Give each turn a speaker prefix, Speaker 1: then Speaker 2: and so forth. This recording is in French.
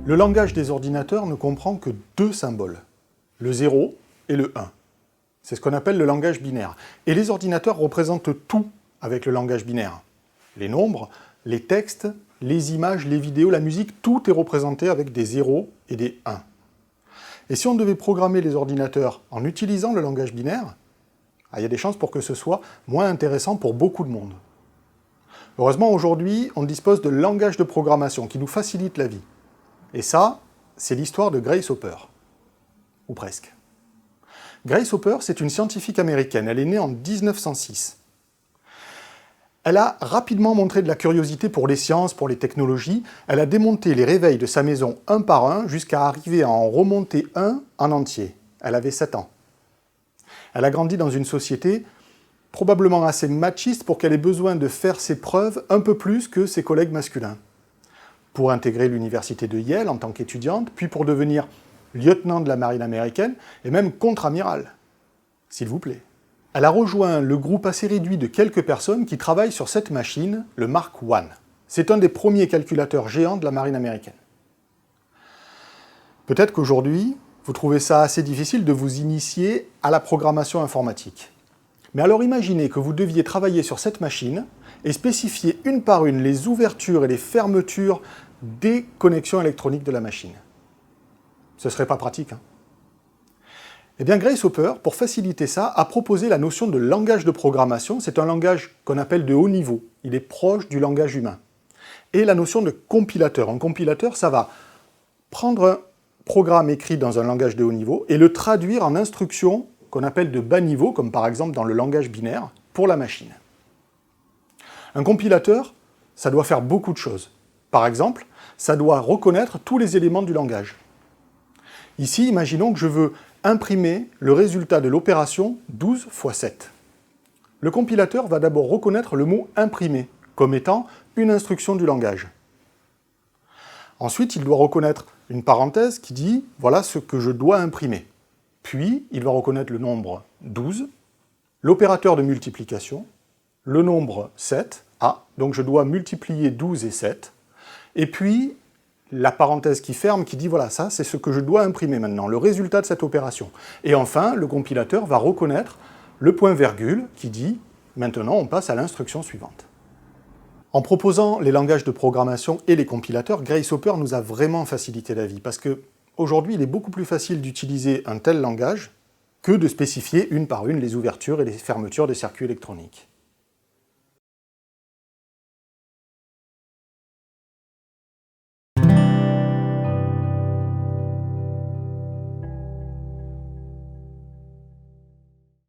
Speaker 1: Le langage des ordinateurs ne comprend que deux symboles, le 0 et le 1. C'est ce qu'on appelle le langage binaire. Et les ordinateurs représentent tout avec le langage binaire. Les nombres, les textes, les images, les vidéos, la musique, tout est représenté avec des 0 et des 1. Et si on devait programmer les ordinateurs en utilisant le langage binaire, il y a des chances pour que ce soit moins intéressant pour beaucoup de monde. Heureusement, aujourd'hui, on dispose de langages de programmation qui nous facilitent la vie. Et ça, c'est l'histoire de Grace Hopper. Ou presque. Grace Hopper, c'est une scientifique américaine. Elle est née en 1906. Elle a rapidement montré de la curiosité pour les sciences, pour les technologies. Elle a démonté les réveils de sa maison un par un jusqu'à arriver à en remonter un en entier. Elle avait 7 ans. Elle a grandi dans une société probablement assez machiste pour qu'elle ait besoin de faire ses preuves un peu plus que ses collègues masculins. Pour intégrer l'université de Yale en tant qu'étudiante, puis pour devenir lieutenant de la marine américaine et même contre-amiral. S'il vous plaît. Elle a rejoint le groupe assez réduit de quelques personnes qui travaillent sur cette machine, le Mark I. C'est un des premiers calculateurs géants de la marine américaine. Peut-être qu'aujourd'hui, vous trouvez ça assez difficile de vous initier à la programmation informatique. Mais alors imaginez que vous deviez travailler sur cette machine et spécifier une par une les ouvertures et les fermetures des connexions électroniques de la machine. Ce serait pas pratique, hein? Eh bien, Grace Hopper, pour faciliter ça, a proposé la notion de langage de programmation. C'est un langage qu'on appelle de haut niveau. Il est proche du langage humain. Et la notion de compilateur. Un compilateur, ça va prendre un programme écrit dans un langage de haut niveau et le traduire en instructions qu'on appelle de bas niveau, comme par exemple dans le langage binaire, pour la machine. Un compilateur, ça doit faire beaucoup de choses. Par exemple, ça doit reconnaître tous les éléments du langage. Ici, imaginons que je veux imprimer le résultat de l'opération 12 x 7. Le compilateur va d'abord reconnaître le mot « imprimer » comme étant une instruction du langage. Ensuite, il doit reconnaître une parenthèse qui dit « voilà ce que je dois imprimer ». Puis, il va reconnaître le nombre 12, l'opérateur de multiplication, le nombre 7, donc je dois multiplier 12 et 7, et puis la parenthèse qui ferme, qui dit, voilà, ça, c'est ce que je dois imprimer maintenant, le résultat de cette opération. Et enfin, le compilateur va reconnaître le point-virgule qui dit, maintenant, on passe à l'instruction suivante. En proposant les langages de programmation et les compilateurs, Grace Hopper nous a vraiment facilité la vie, parce qu'aujourd'hui, il est beaucoup plus facile d'utiliser un tel langage que de spécifier une par une les ouvertures et les fermetures des circuits électroniques.